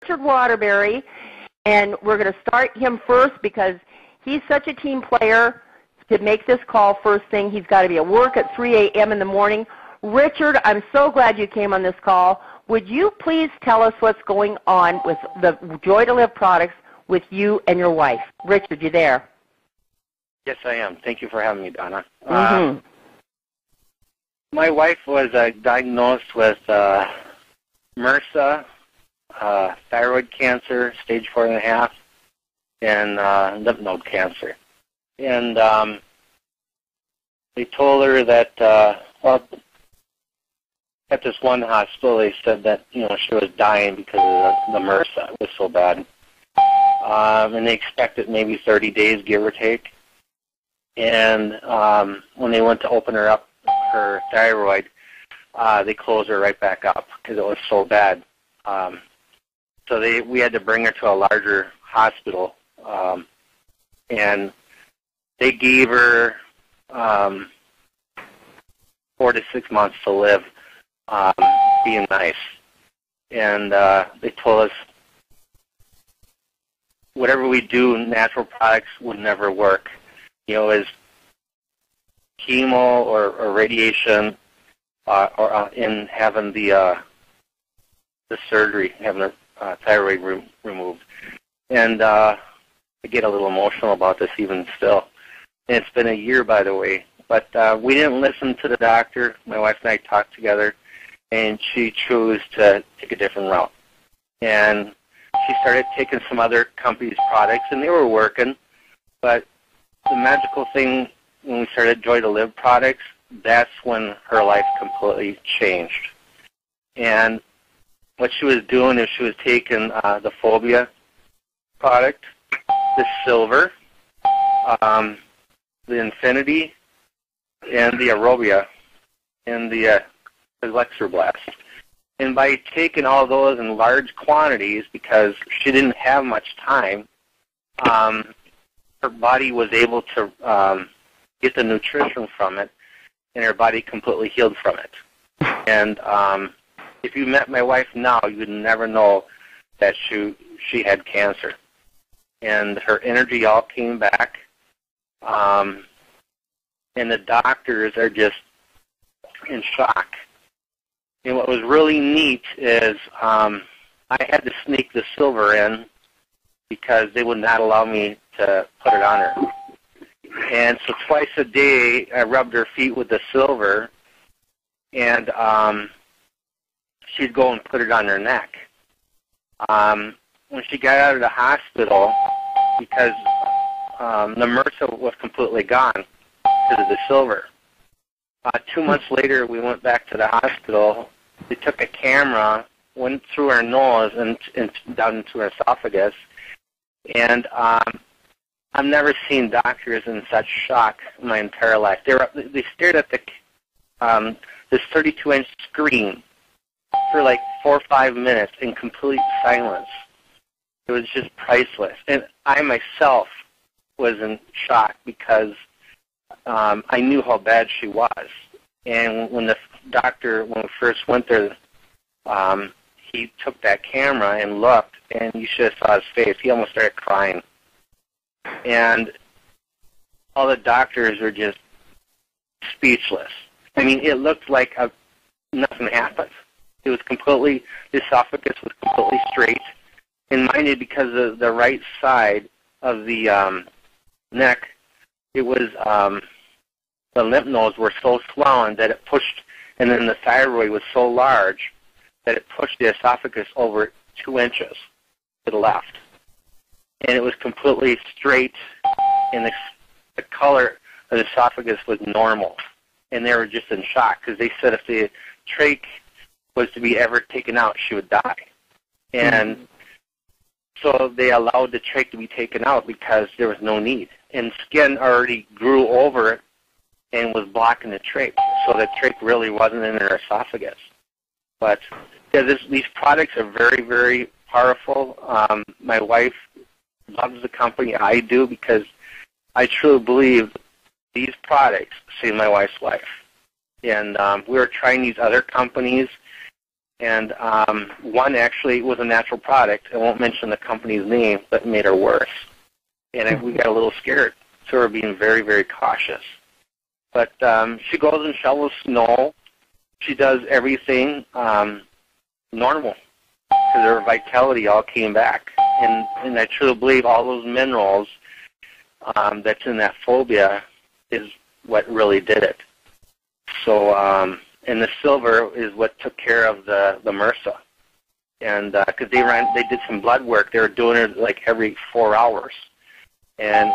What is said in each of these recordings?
Richard Waterbury, and we're going to start him first because he's such a team player. To make this call first thing, he's got to be at work at 3 a.m. in the morning. Richard, I'm so glad you came on this call. Would you please tell us what's going on with the Joy to Live products with you and your wife? Richard, you there? Yes, I am. Thank you for having me, Donna. My wife was diagnosed with MRSA, thyroid cancer, stage 4.5, and lymph node cancer. And they told her that, well, at this one hospital, they said that, you know, she was dying because of the MRSA. It was so bad. And they expected maybe 30 days, give or take. And when they went to open her up, her thyroid, they closed her right back up because it was so bad. So we had to bring her to a larger hospital, and they gave her 4 to 6 months to live, being nice. And they told us whatever we do, natural products would never work. You know, as chemo or radiation, or in having the surgery, having the thyroid removed. And I get a little emotional about this even still. And it's been a year, by the way. But we didn't listen to the doctor. My wife and I talked together, and she chose to take a different route. And she started taking some other companies' products, and they were working. But the magical thing, when we started Joy to Live products, that's when her life completely changed. And what she was doing is she was taking the Fulvia product, the Silver, the Infinity, and the Aerobia, and the Elixir-Blast. And by taking all those in large quantities, because she didn't have much time, her body was able to get the nutrition from it, and her body completely healed from it. And if you met my wife now, you would never know that she had cancer. And her energy all came back, and the doctors are just in shock. And what was really neat is I had to sneak the Silver in because they would not allow me to put it on her. And so twice a day, I rubbed her feet with the Silver, and she'd go and put it on her neck. When she got out of the hospital, because the MRSA was completely gone because of the Silver, 2 months later, we went back to the hospital. They took a camera, went through her nose and down into her esophagus, and I've never seen doctors in such shock in my entire life. They stared at this 32-inch screen for like 4 or 5 minutes in complete silence. It was just priceless. And I myself was in shock because I knew how bad she was. And when the doctor, when we first went there, he took that camera and looked, and you should have saw his face. He almost started crying. And all the doctors were just speechless. I mean, it looked like nothing happened. It was completely, the esophagus was completely straight. And mind you, because of the right side of the neck, it was, the lymph nodes were so swollen that it pushed, and then the thyroid was so large that it pushed the esophagus over 2 inches to the left. And it was completely straight, and the color of the esophagus was normal. And they were just in shock because they said if the trach was to be ever taken out, she would die. And so they allowed the trach to be taken out because there was no need. And skin already grew over it and was blocking the trach. So the trach really wasn't in her esophagus. But yeah, these products are very, very powerful. My wife loves the company. I do, because I truly believe these products saved my wife's life. And we were trying these other companies, And one actually was a natural product. I won't mention the company's name, but it made her worse. And we got a little scared, so we're being very, very cautious. But she goes and shovels snow. She does everything normal, because her vitality all came back. And I truly believe all those minerals that's in that Fulvia is what really did it. So, and the silver is what took care of the MRSA. And because they did some blood work, they were doing it like every 4 hours. And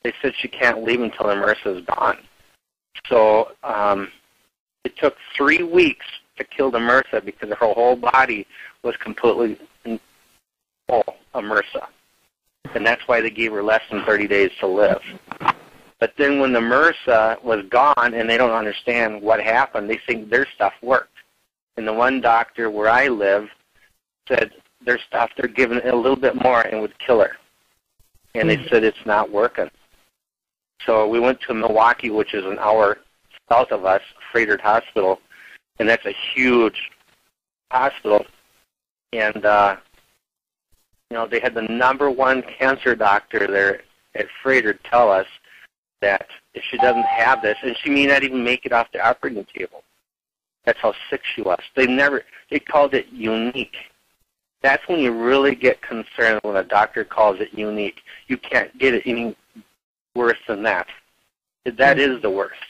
they said she can't leave until the MRSA is gone. So it took 3 weeks to kill the MRSA because her whole body was completely full of MRSA. And that's why they gave her less than 30 days to live. But then when the MRSA was gone and they don't understand what happened, they think their stuff worked. And the one doctor where I live said their stuff, they're giving it a little bit more and would kill her. And they said it's not working. So we went to Milwaukee, which is an hour south of us, Frederick Hospital, and that's a huge hospital. And, you know, they had the #1 cancer doctor there at Frederick tell us that if she doesn't have this, and she may not even make it off the operating table. That's how sick she was. They called it unique. That's when you really get concerned when a doctor calls it unique. You can't get it any worse than that. That is the worst.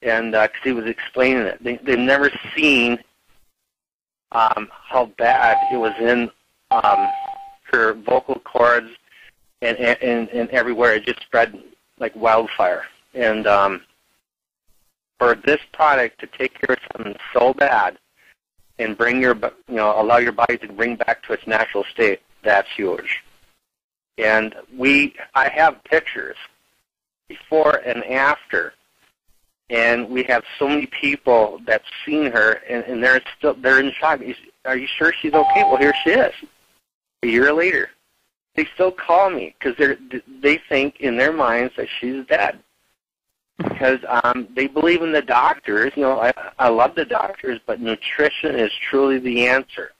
And because he was explaining it, they've never seen how bad it was in her vocal cords and everywhere. It just spread like wildfire. And for this product to take care of something so bad and bring allow your body to bring back to its natural state, that's huge. And I have pictures before and after, and we have so many people that's seen her, and they're in shock. Are you sure she's okay? Well, here she is. A year later, they still call me because they think in their minds that she's dead, because they believe in the doctors. You know, I love the doctors, but nutrition is truly the answer.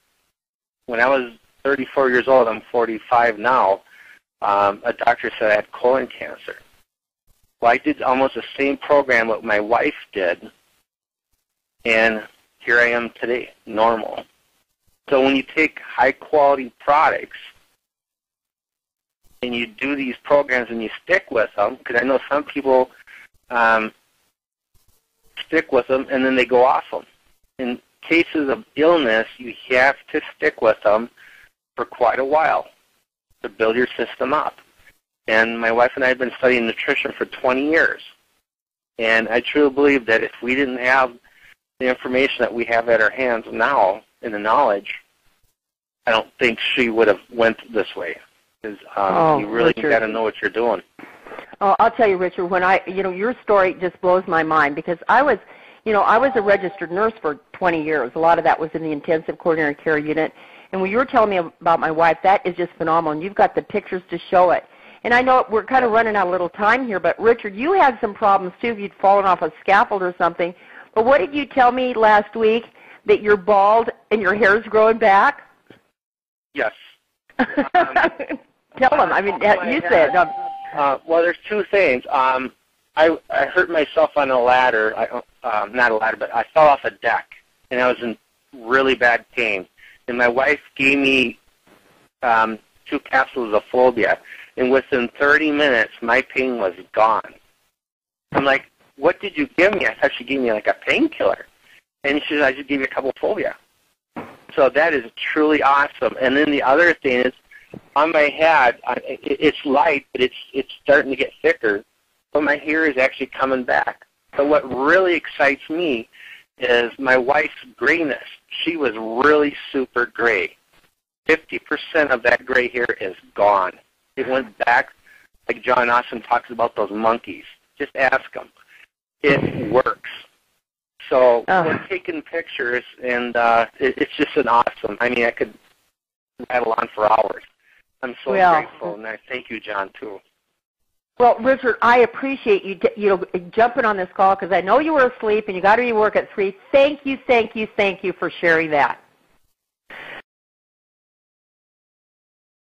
When I was 34 years old, I'm 45 now, a doctor said I had colon cancer. Well, I did almost the same program what my wife did, and here I am today, normal. So when you take high-quality products and you do these programs and you stick with them, because I know some people stick with them and then they go off them. In cases of illness, you have to stick with them for quite a while to build your system up. And my wife and I have been studying nutrition for 20 years. And I truly believe that if we didn't have the information that we have at our hands now and the knowledge, I don't think she would have went this way. Because you really got to know what you're doing. Oh, I'll tell you, Richard, when your story just blows my mind, because I was a registered nurse for 20 years. A lot of that was in the intensive coronary care unit. And when you were telling me about my wife, that is just phenomenal. And you've got the pictures to show it. And I know we're kind of running out of little time here, but Richard, you had some problems too if you'd fallen off a scaffold or something. But what did you tell me last week, that you're bald and your hair's growing back? Yes. Tell them. I mean, you said. Well, there's two things. I hurt myself on a ladder. Not a ladder, but I fell off a deck, and I was in really bad pain. And my wife gave me 2 capsules of Fulvia, and within 30 minutes, my pain was gone. I'm like, what did you give me? I thought she gave me like a painkiller. And she said, I just gave you a couple of Fulvia. So that is truly awesome. And then the other thing is, on my head, it's light, but it's starting to get thicker, but my hair is actually coming back. But what really excites me is my wife's grayness. She was really super gray. 50% of that gray hair is gone. It went back, like John Austin talks about those monkeys. Just ask them. It works. So we're taking pictures, and it's just an awesome. I mean, I could rattle on for hours. I'm so grateful, and I thank you, John, too. Well, Richard, I appreciate you jumping on this call because I know you were asleep and you got to be work at 3. Thank you for sharing that.